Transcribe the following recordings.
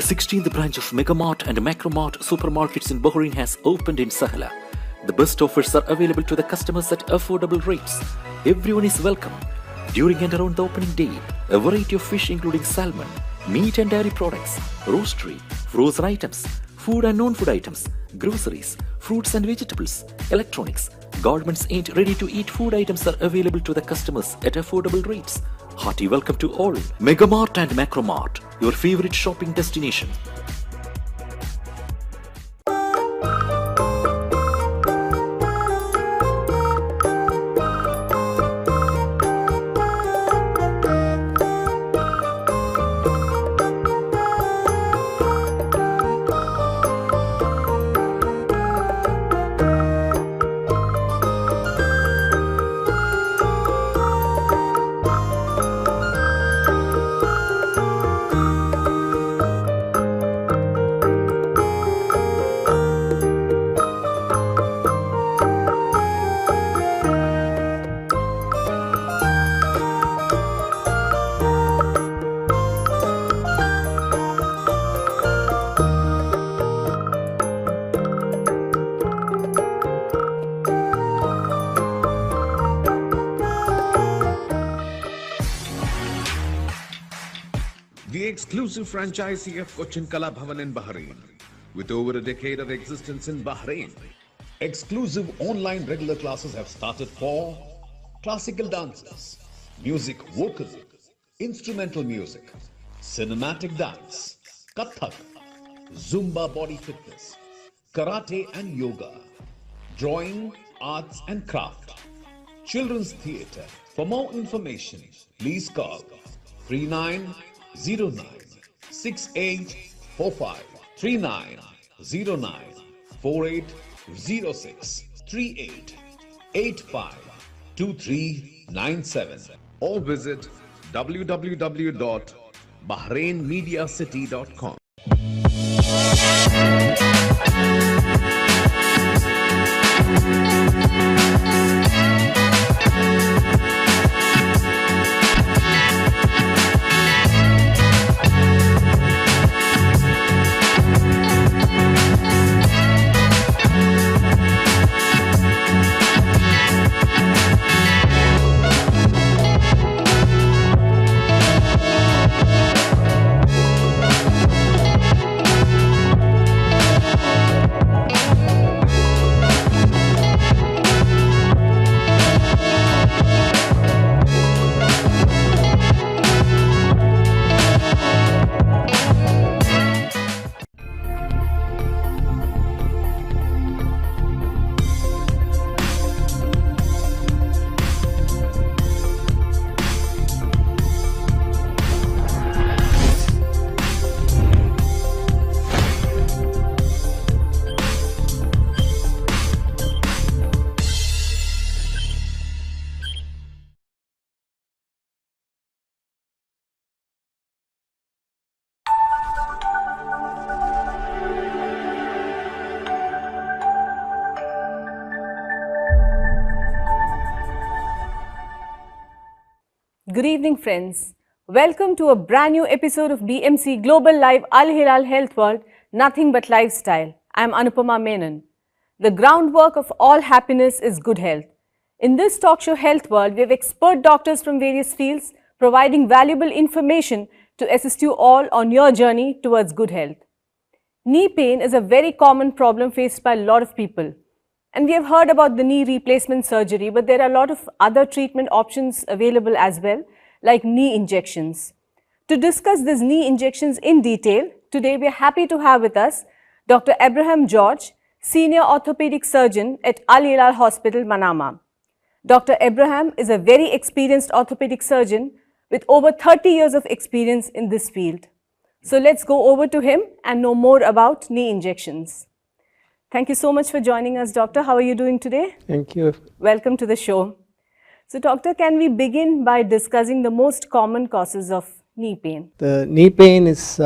16th branch of Megamart and Macromart supermarkets in Bahrain has opened in Sahala. The best offers are available to the customers at affordable rates. Everyone is welcome. During and around the opening day, a variety of fish including salmon, meat and dairy products, roastery, frozen items, food and non-food items, groceries, fruits and vegetables, electronics, garments and ready-to-eat food items are available to the customers at affordable rates. Hearty welcome to all. Megamart and Macromart, your favorite shopping destination. The exclusive franchisee of Cochin Kala Bhavan in Bahrain, with over a decade of existence in Bahrain. Exclusive online regular classes have started for classical dances, music vocal, instrumental music, cinematic dance, Kathak, Zumba body fitness, karate and yoga, drawing, arts and craft, children's theatre. For more information, please call 3909 6845 3909 4806 3885 2397 or visit www.bahrainmediacity.com. Good evening friends. Welcome to a brand new episode of BMC Global Live Hilal Health World, Nothing But Lifestyle. I am Anupama Menon. The groundwork of all happiness is good health. In this talk show Health World, we have expert doctors from various fields providing valuable information to assist you all on your journey towards good health. Knee pain is a very common problem faced by a lot of people. And we have heard about the knee replacement surgery, but there are a lot of other treatment options available as well, like knee injections. To discuss these knee injections in detail, today we are happy to have with us Dr. Abraham George, Senior Orthopedic Surgeon at Al Hilal Hospital, Manama. Dr. Abraham is a very experienced orthopedic surgeon with over 30 years of experience in this field. So let's go over to him and know more about knee injections. Thank you so much for joining us, Doctor. How are you doing today? Thank you. Welcome to the show. So, Doctor, can we begin by discussing the most common causes of knee pain? The knee pain is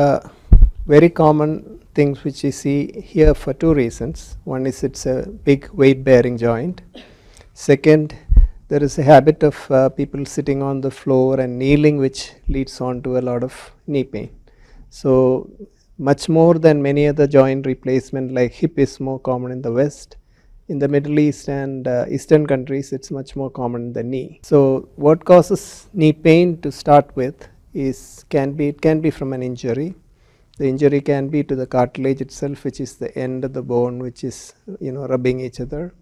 very common things which you see here for two reasons. One is it's a big weight-bearing joint. Second, there is a habit of people sitting on the floor and kneeling, which leads on to a lot of knee pain. So, much more than many other joint replacement, like hip is more common in the West. In the Middle East and Eastern countries, it's much more common than knee. So what causes knee pain to start with is it can be from an injury. The injury can be to the cartilage itself, which is the end of the bone, which is rubbing each other.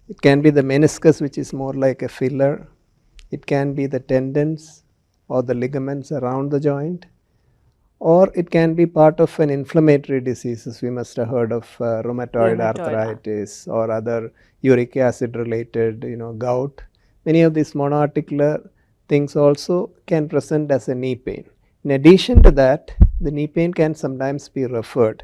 It can be the meniscus, which is more like a filler. It can be the tendons or the ligaments around the joint, or it can be part of an inflammatory diseases. We must have heard of rheumatoid arthritis or other uric acid related gout. Many of these monoarticular things also can present as a knee pain. In addition to that, the knee pain can sometimes be referred.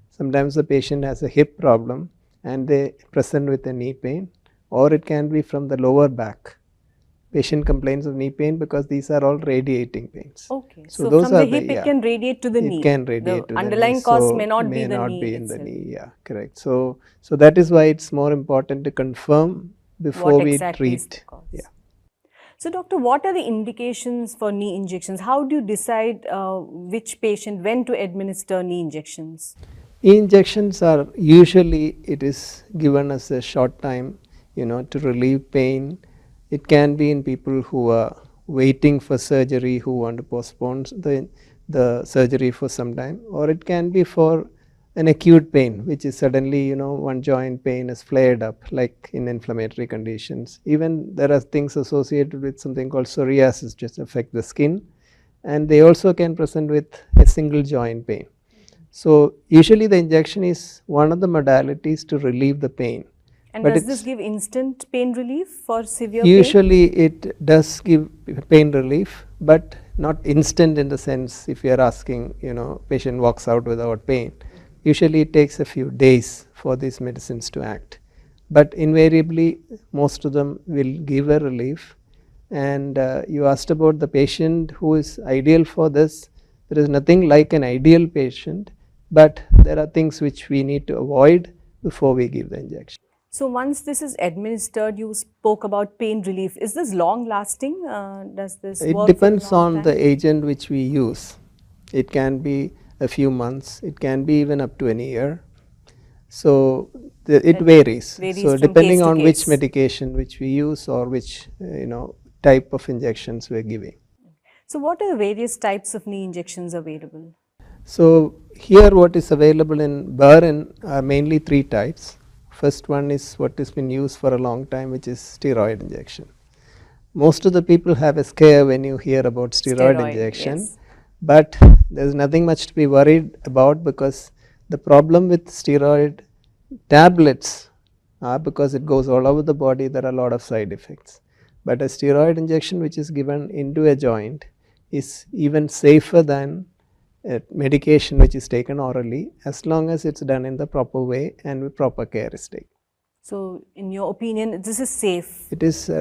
Sometimes the patient has a hip problem and they present with a knee pain, or it can be from the lower back. Patient complains of knee pain because these are all radiating pains. Okay, so those from the hip it can radiate to the knee. It can radiate to the knee. Underlying cause may not be in the knee. Yeah, correct. So that is why it's more important to confirm before we treat. Yeah. So doctor, what are the indications for knee injections? How do you decide which patient, when to administer knee injections? Knee injections are usually, it is given as a short time, to relieve pain. It can be in people who are waiting for surgery, who want to postpone the surgery for some time, or it can be for an acute pain, which is suddenly, one joint pain is flared up, like in inflammatory conditions. Even there are things associated with something called psoriasis, which affect the skin, and they also can present with a single joint pain. So usually the injection is one of the modalities to relieve the pain. And does this give instant pain relief for severe usually pain? Usually it does give pain relief, but not instant in the sense if you are asking, patient walks out without pain. Usually it takes a few days for these medicines to act. But invariably most of them will give a relief. And you asked about the patient who is ideal for this. There is nothing like an ideal patient, but there are things which we need to avoid before we give the injection. So once this is administered, you spoke about pain relief. Is this long lasting? Does this work? It depends on the agent which we use. It can be a few months. It can be even up to a year. So it varies. So depending on which medication which we use or which type of injections we are giving. So what are the various types of knee injections available? So here what is available in Bahrain are mainly three types. First one is what has been used for a long time, which is steroid injection. Most of the people have a scare when you hear about steroid injection, yes. But there is nothing much to be worried about, because the problem with steroid tablets are because it goes all over the body, there are a lot of side effects. But a steroid injection which is given into a joint is even safer than a medication which is taken orally, as long as it's done in the proper way and with proper care is taken. So in your opinion, this is safe? It is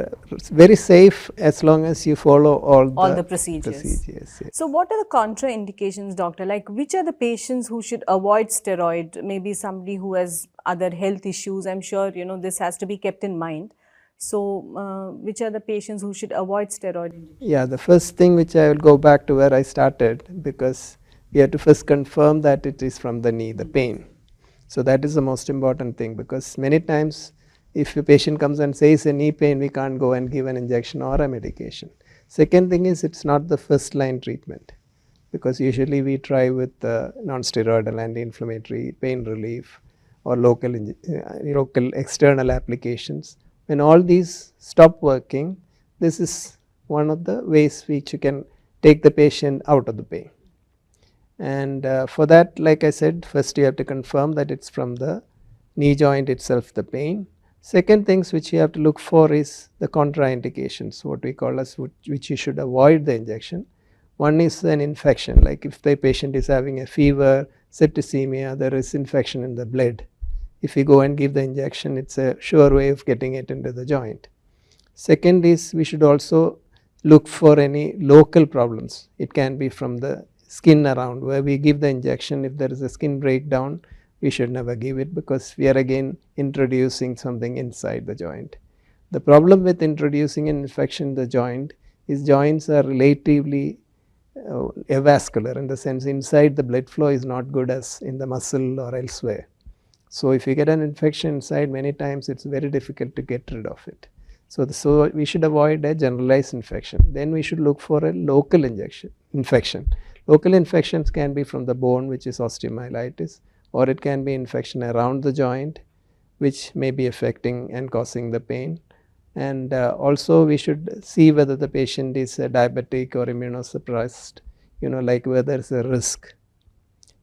very safe as long as you follow all the procedures. Yes. So what are the contraindications, doctor? Like which are the patients who should avoid steroid? Maybe somebody who has other health issues. I'm sure this has to be kept in mind. So which are the patients who should avoid steroid injection? Yeah, the first thing which I will go back to where I started, because we have to first confirm that it is from the knee, the pain. So that is the most important thing, because many times if a patient comes and says a knee pain, we can't go and give an injection or a medication. Second thing is, it's not the first line treatment, because usually we try with non-steroidal anti-inflammatory pain relief or local external applications. When all these stop working, this is one of the ways which you can take the patient out of the pain. And for that, like I said, first you have to confirm that it's from the knee joint itself, the pain. Second things which you have to look for is the contraindications, what we call as which you should avoid the injection. One is an infection, like if the patient is having a fever, septicemia, there is infection in the blood. If you go and give the injection, it's a sure way of getting it into the joint. Second is, we should also look for any local problems. It can be from the skin around where we give the injection. If there is a skin breakdown, we should never give it, because we are again introducing something inside the joint. The problem with introducing an infection in the joint is joints are relatively avascular, in the sense inside the blood flow is not good as in the muscle or elsewhere. So if you get an infection inside, many times it's very difficult to get rid of it. So we should avoid a generalized infection. Then we should look for a local infection. Local infections can be from the bone, which is osteomyelitis, or it can be infection around the joint, which may be affecting and causing the pain. And also we should see whether the patient is diabetic or immunosuppressed, like whether there is a risk.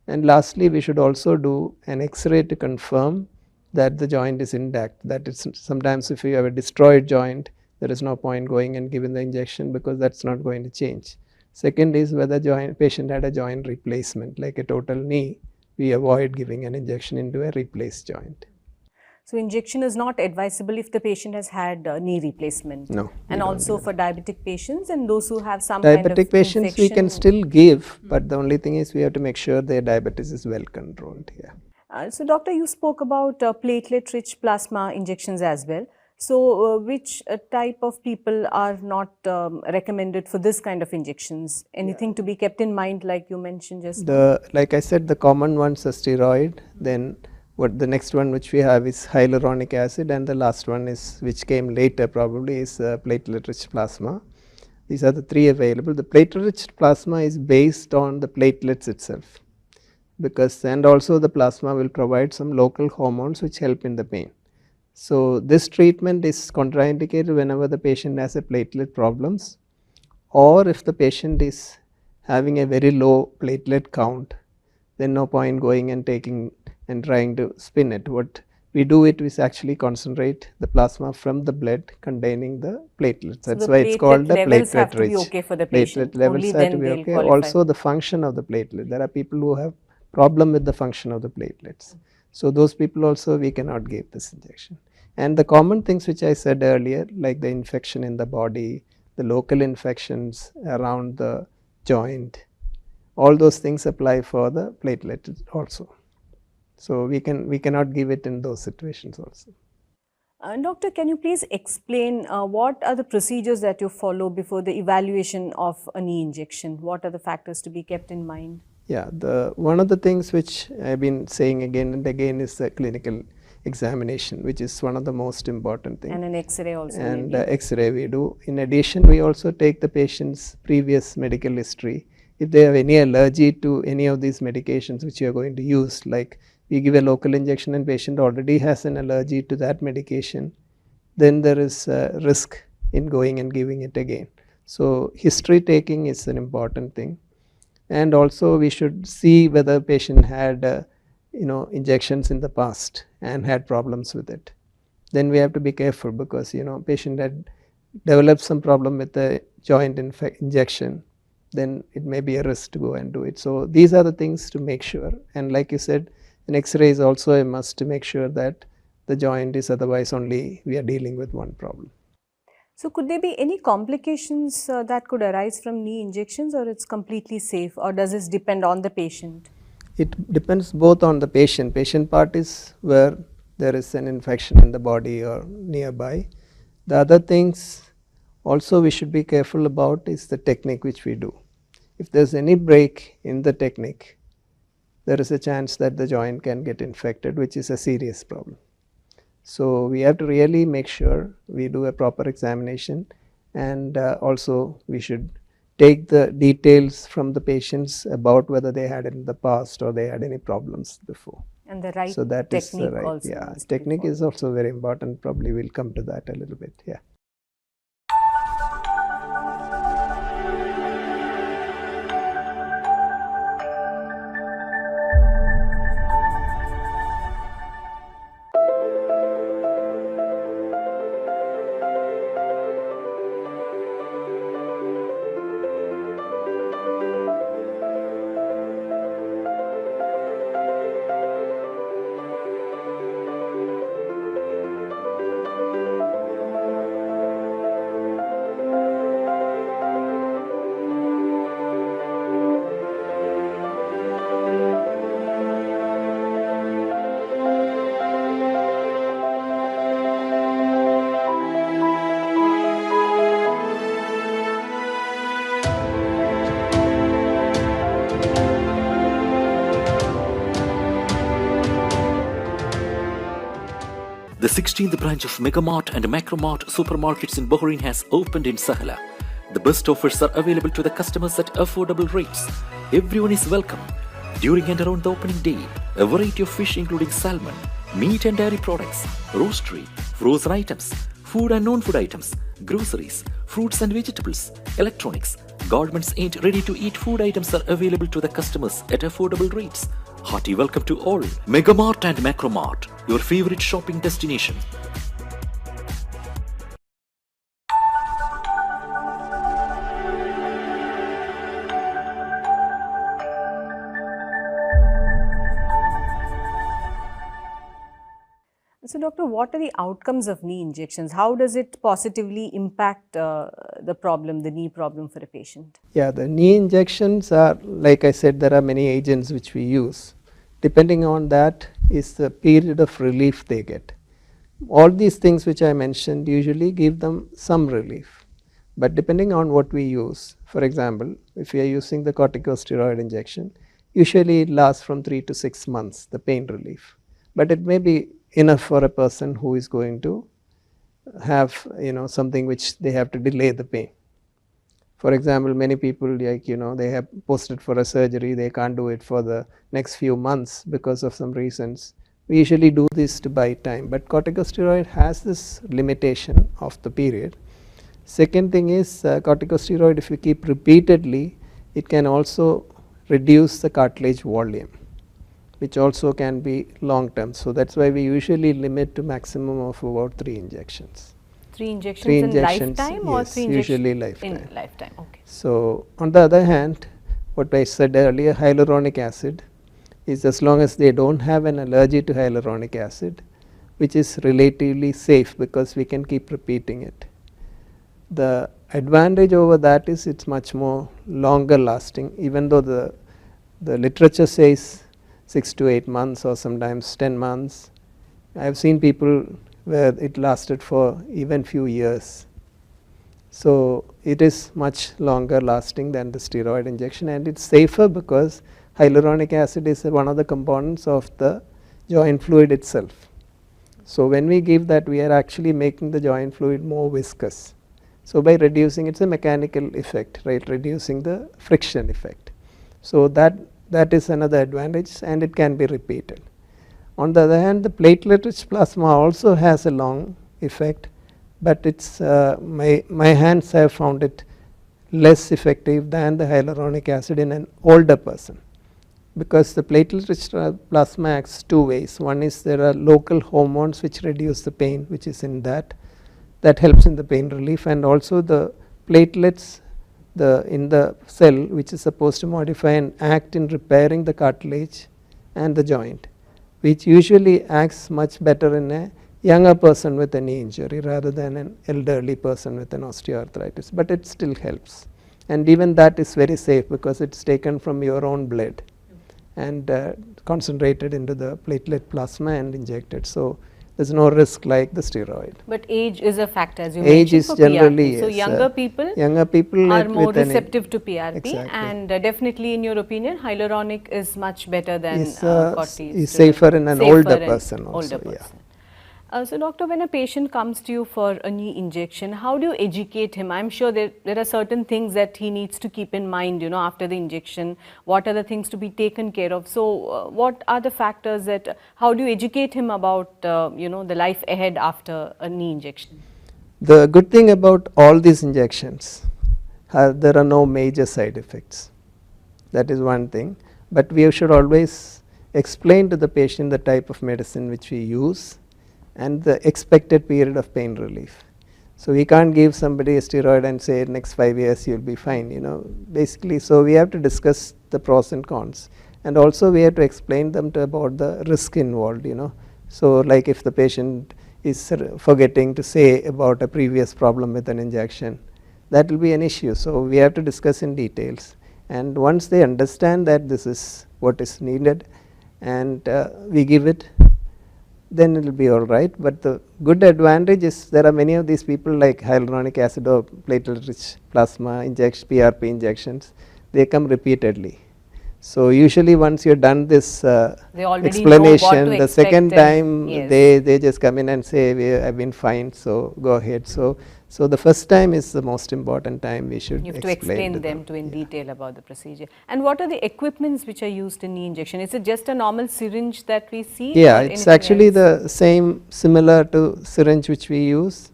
And lastly, we should also do an X-ray to confirm that the joint is intact. That is, sometimes if you have a destroyed joint, there is no point going and giving the injection, because that's not going to change. Second is whether patient had a joint replacement, like a total knee. We avoid giving an injection into a replaced joint. So injection is not advisable if the patient has had knee replacement. No. And also for diabetic patients and those who have some kind of diabetic patients infection. we can still give, but the only thing is we have to make sure their diabetes is well controlled. Yeah. So doctor, you spoke about platelet-rich plasma injections as well. So which type of people are not recommended for this kind of injections? Anything to be kept in mind, like you mentioned just now? Like I said, the common ones are steroid. Then the next one which we have is hyaluronic acid, and the last one is, which came later probably, is platelet-rich plasma. These are the three available. The platelet-rich plasma is based on the platelets itself, and also the plasma will provide some local hormones which help in the pain. So this treatment is contraindicated whenever the patient has a platelet problems, or if the patient is having a very low platelet count, then no point going and taking and trying to spin it. What we do is actually concentrate the plasma from the blood containing the platelets. So that's why it's called the levels have to platelet-rich. be okay for the patient. Platelet levels Only have then to be they'll okay. qualify. Also the function of the platelet. There are people who have problem with the function of the platelets. So those people also we cannot give this injection. And the common things which I said earlier, like the infection in the body, the local infections around the joint, all those things apply for the platelet also. So we cannot give it in those situations also. Doctor, can you please explain what are the procedures that you follow before the evaluation of a knee injection? What are the factors to be kept in mind? Yeah, one of the things which I've been saying again and again is the clinical examination, which is one of the most important things. And an X-ray also. And X-ray we do. In addition, we also take the patient's previous medical history. If they have any allergy to any of these medications which you are going to use, like we give a local injection and patient already has an allergy to that medication, then there is a risk in going and giving it again. So history taking is an important thing. And also we should see whether patient had injections in the past and had problems with it. Then we have to be careful, because patient had developed some problem with the joint injection, then it may be a risk to go and do it. So these are the things to make sure. And like you said, an X-ray is also a must to make sure that the joint is, otherwise only we are dealing with one problem. So could there be any complications that could arise from knee injections, or it's completely safe, or does this depend on the patient? It depends both on the patient. Patient part is where there is an infection in the body or nearby. The other things also we should be careful about is the technique which we do. If there's any break in the technique, there is a chance that the joint can get infected, which is a serious problem. So we have to really make sure we do a proper examination, and also we should take the details from the patients about whether they had it in the past or they had any problems before. And the right so that technique is right. also. Yeah, technique is also very important. Probably we'll come to that a little bit. Yeah. 16th branch of Megamart and Macromart supermarkets in Bahrain has opened in Sahla. The best offers are available to the customers at affordable rates. Everyone is welcome. During and around the opening day, a variety of fish including salmon, meat and dairy products, roastery, frozen items, food and non-food items, groceries, fruits and vegetables, electronics, garments and ready-to-eat food items are available to the customers at affordable rates. Hearty welcome to all. Megamart and Macromart, your favorite shopping destination. So, doctor, what are the outcomes of knee injections? How does it positively impact the knee problem for a patient? Yeah, the knee injections are, like I said, there are many agents which we use. Depending on that is the period of relief they get. All these things which I mentioned usually give them some relief. But depending on what we use, for example, if we are using the corticosteroid injection, usually it lasts from 3 to 6 months, the pain relief. But it may be enough for a person who is going to have something which they have to delay the pain. For example, many people they have posted for a surgery, they can't do it for the next few months because of some reasons. We usually do this to buy time, but corticosteroid has this limitation of the period. Second thing is corticosteroid, if you keep repeatedly, it can also reduce the cartilage volume, which also can be long term. So that's why we usually limit to maximum of about 3 injections. 3 injections in lifetime, yes, or 3 injections usually lifetime. In lifetime, okay. So on the other hand, what I said earlier, hyaluronic acid is, as long as they don't have an allergy to hyaluronic acid, which is relatively safe because we can keep repeating it. The advantage over that is it's much more longer lasting, even though the literature says 6 to 8 months or sometimes 10 months. I have seen people where it lasted for even few years. So it is much longer lasting than the steroid injection, and it's safer because hyaluronic acid is one of the components of the joint fluid itself. So when we give that, we are actually making the joint fluid more viscous. So by reducing, it's a mechanical effect, right, reducing the friction effect. So that is another advantage, and it can be repeated. On the other hand, the platelet rich plasma also has a long effect, but it's my hands have found it less effective than the hyaluronic acid in an older person, because the platelet rich plasma acts 2 ways. One is there are local hormones which reduce the pain, which is in that helps in the pain relief, and also the platelets in the cell which is supposed to modify and act in repairing the cartilage and the joint, which usually acts much better in a younger person with a knee injury rather than an elderly person with an osteoarthritis, but it still helps. And even that is very safe because it's taken from your own blood and concentrated into the platelet plasma and injected. So there's no risk like the steroid. But age is a factor, as you age mentioned, is for generally PRP. So yes, younger people are more receptive to PRP, exactly. and definitely, in your opinion, hyaluronic is much better than corticosteroid. Is safer in an older person also. Yeah. So doctor, when a patient comes to you for a knee injection, how do you educate him? I'm sure there are certain things that he needs to keep in mind, after the injection. What are the things to be taken care of? So what are the factors how do you educate him about, the life ahead after a knee injection? The good thing about all these injections, there are no major side effects. That is one thing. But we should always explain to the patient the type of medicine which we use and the expected period of pain relief. So we can't give somebody a steroid and say next 5 years you'll be fine, basically. So we have to discuss the pros and cons, and also we have to explain them about the risk involved, So like if the patient is forgetting to say about a previous problem with an injection, that will be an issue. So we have to discuss in details, and once they understand that this is what is needed and we give it, then it will be all right. But the good advantage is there are many of these people like hyaluronic acid or platelet rich plasma PRP injections, they come repeatedly. So usually once you're done this They already explanation, know what to the second expect time yes. they just come in and say, I've been fine, so go ahead. So the first time is the most important time we should You have to explain them to in detail about the procedure. And what are the equipments which are used in knee injection? Is it just a normal syringe that we see? Yeah, or it's anything actually else? the same, similar to syringe which we use,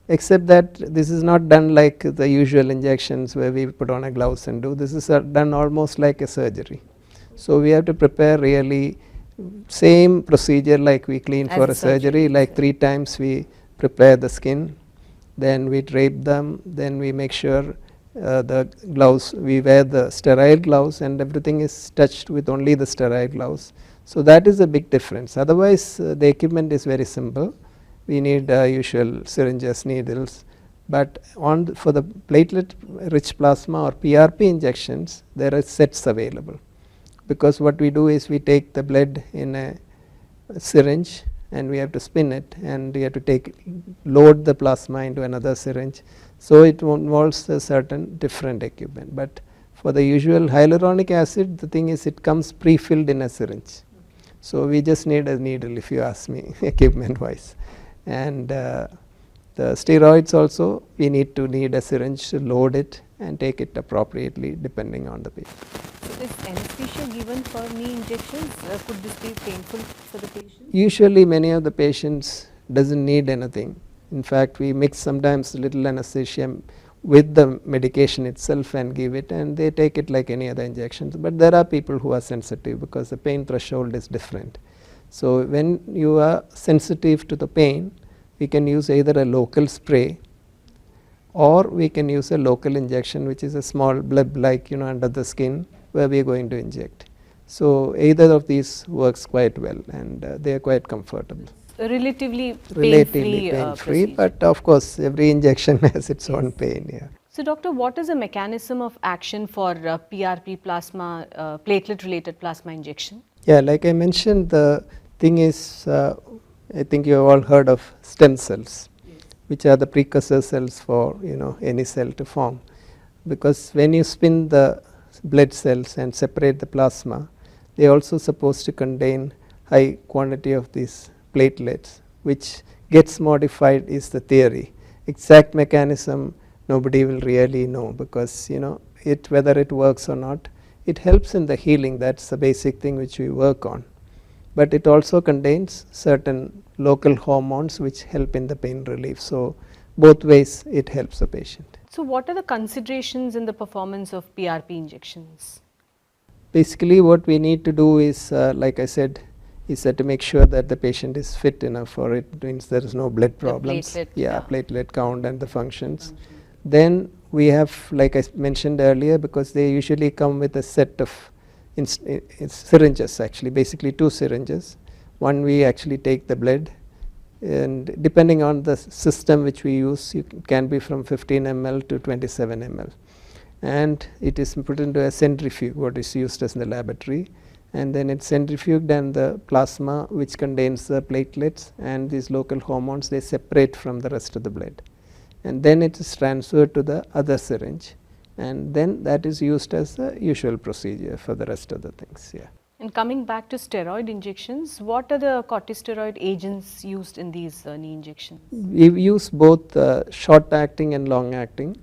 except that this is not done like the usual injections where we put on a gloves and do. This is done almost like a surgery. So we have to prepare really same procedure like we clean As for a a surgery, surgery, like 3 times we prepare the skin, then we drape them, then we make sure the gloves, we wear the sterile gloves and everything is touched with only the sterile gloves. So that is a big difference. Otherwise the equipment is very simple. We need usual syringes, needles, but for the platelet rich plasma or PRP injections there are sets available, because what we do is we take the blood in a syringe and we have to spin it, and we have to load the plasma into another syringe. So it involves a certain different equipment, but for the usual hyaluronic acid, the thing is it comes pre-filled in a syringe. So we just need a needle, if you ask me, equipment wise. And the steroids also, we need a syringe to load it and take it appropriately depending on the patient. So is anesthesia given for knee injections? Could this be painful for the patient? Usually many of the patients doesn't need anything. In fact, we mix sometimes little anesthesia with the medication itself and give it, and they take it like any other injections. But there are people who are sensitive because the pain threshold is different. So when you are sensitive to the pain, we can use either a local spray or we can use a local injection, which is a small bleb like under the skin where we are going to inject. So either of these works quite well, and they are quite comfortable. Relatively Relatively pain-free, but of course every injection has its own pain. Yeah. So doctor, what is the mechanism of action for PRP plasma, platelet related plasma injection? Yeah, like I mentioned, the thing is, I think you have all heard of stem cells, which are the precursor cells for any cell to form. Because when you spin the blood cells and separate the plasma, they are also supposed to contain high quantity of these platelets, which gets modified is the theory. Exact mechanism nobody will really know, because whether it works or not, it helps in the healing. That's the basic thing which we work on. But it also contains certain local hormones which help in the pain relief. So both ways it helps the patient. So what are the considerations in the performance of PRP injections? Basically what we need to do is, like I said, is that to make sure that the patient is fit enough for it, means there is no blood problems. Platelet count and the functions. Then we have, like I mentioned earlier, because they usually come with a set of syringes, actually basically 2 syringes. One, we actually take the blood, and depending on the system which we use, it can be from 15 ml to 27 ml, and it is put into a centrifuge, what is used as in the laboratory, and then it's centrifuged, and the plasma which contains the platelets and these local hormones, they separate from the rest of the blood, and then it is transferred to the other syringe, and then that is used as the usual procedure for the rest of the things. Yeah. And coming back to steroid injections, what are the corticosteroid agents used in these knee injections? We use both short acting and long acting,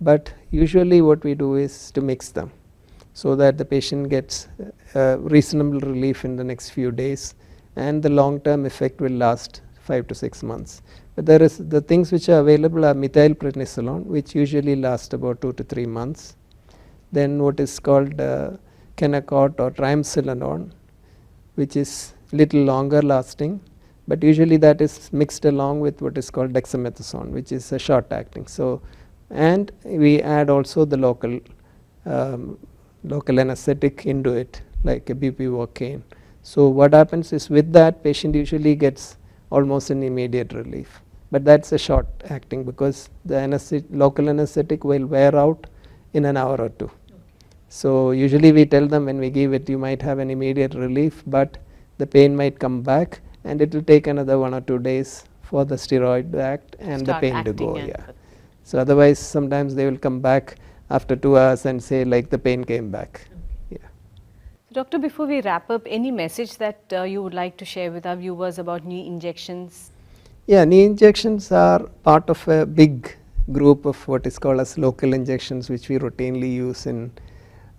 but usually what we do is to mix them so that the patient gets reasonable relief in the next few days, and the long term effect will last 5 to 6 months. But there is the things which are available are methylprednisolone, which usually last about 2 to 3 months. Then what is called Kenacort or triamcinolone, which is little longer lasting, but usually that is mixed along with what is called dexamethasone, which is a short acting. So, and we add also the local anesthetic into it, like a bupivacaine. So what happens is, with that, patient usually gets almost an immediate relief, but that's a short acting because the local anesthetic will wear out in an hour or 2. So usually we tell them when we give it, you might have an immediate relief, but the pain might come back, and it will take another 1 or 2 days for the steroid to act and the pain to go. Yeah. So otherwise sometimes they will come back after 2 hours and say like the pain came back. Yeah. Doctor, before we wrap up, any message that you would like to share with our viewers about knee injections? Yeah, knee injections are part of a big group of what is called as local injections, which we routinely use in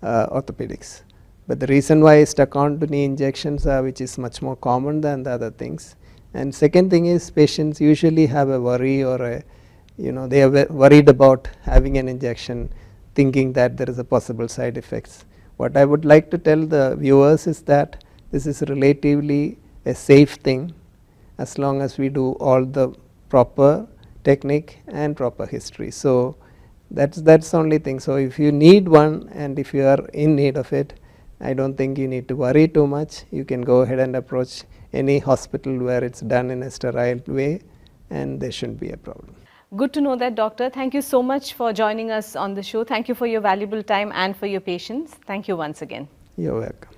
orthopedics. But the reason why I stuck on to knee injections, which is much more common than the other things. And second thing is, patients usually have a worry or a, they are worried about having an injection, thinking that there is a possible side effects. What I would like to tell the viewers is that this is relatively a safe thing as long as we do all the proper technique and proper history. So that's the only thing. So if you need one and if you are in need of it, I don't think you need to worry too much. You can go ahead and approach any hospital where it's done in a sterile way, and there shouldn't be a problem. Good to know that, Doctor. Thank you so much for joining us on the show. Thank you for your valuable time and for your patience. Thank you once again. You're welcome.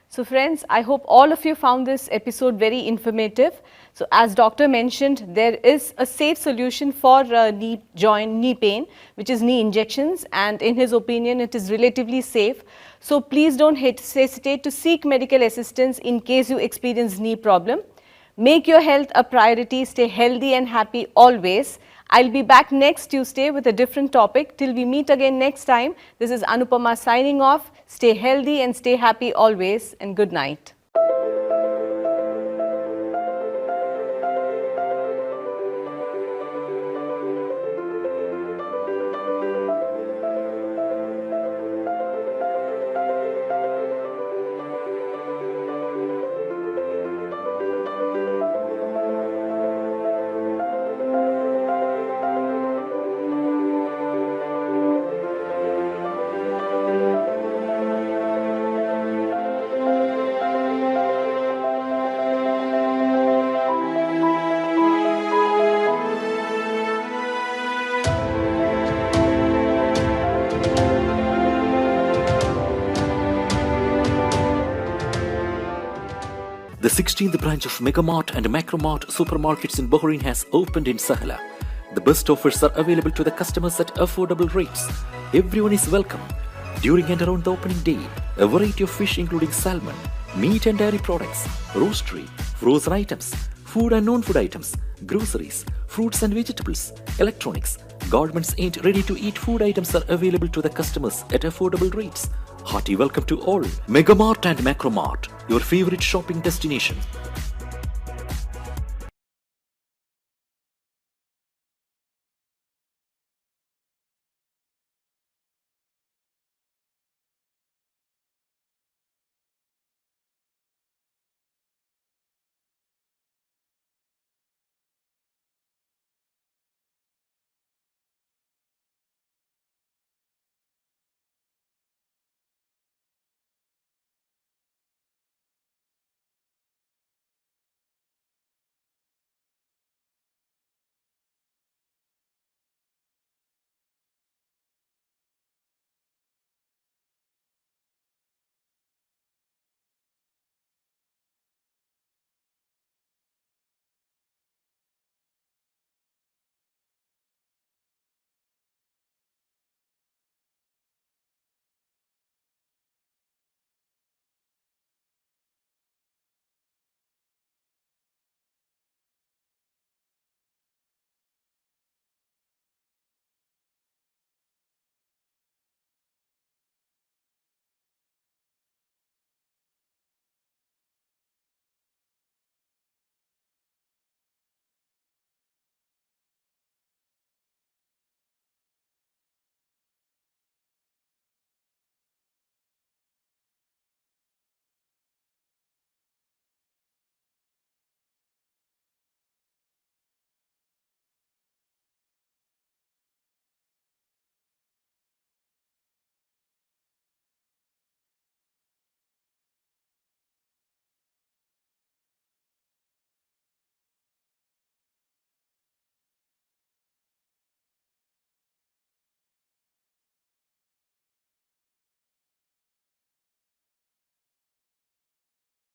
So friends, I hope all of you found this episode very informative. So as doctor mentioned, there is a safe solution for knee pain, which is knee injections, and in his opinion, it is relatively safe. So please don't hesitate to seek medical assistance in case you experience knee problem. Make your health a priority. Stay healthy and happy always. I'll be back next Tuesday with a different topic. Till we meet again next time, this is Anupama signing off. Stay healthy and stay happy always, and good night. The 16th branch of Megamart and Macromart supermarkets in Bahrain has opened in Sahla. The best offers are available to the customers at affordable rates. Everyone is welcome. During and around the opening day, a variety of fish including salmon, meat and dairy products, roastery, frozen items, food and non-food items, groceries, fruits and vegetables, electronics, garments and ready-to-eat food items are available to the customers at affordable rates. Hearty welcome to all. Megamart and Macromart, your favorite shopping destination.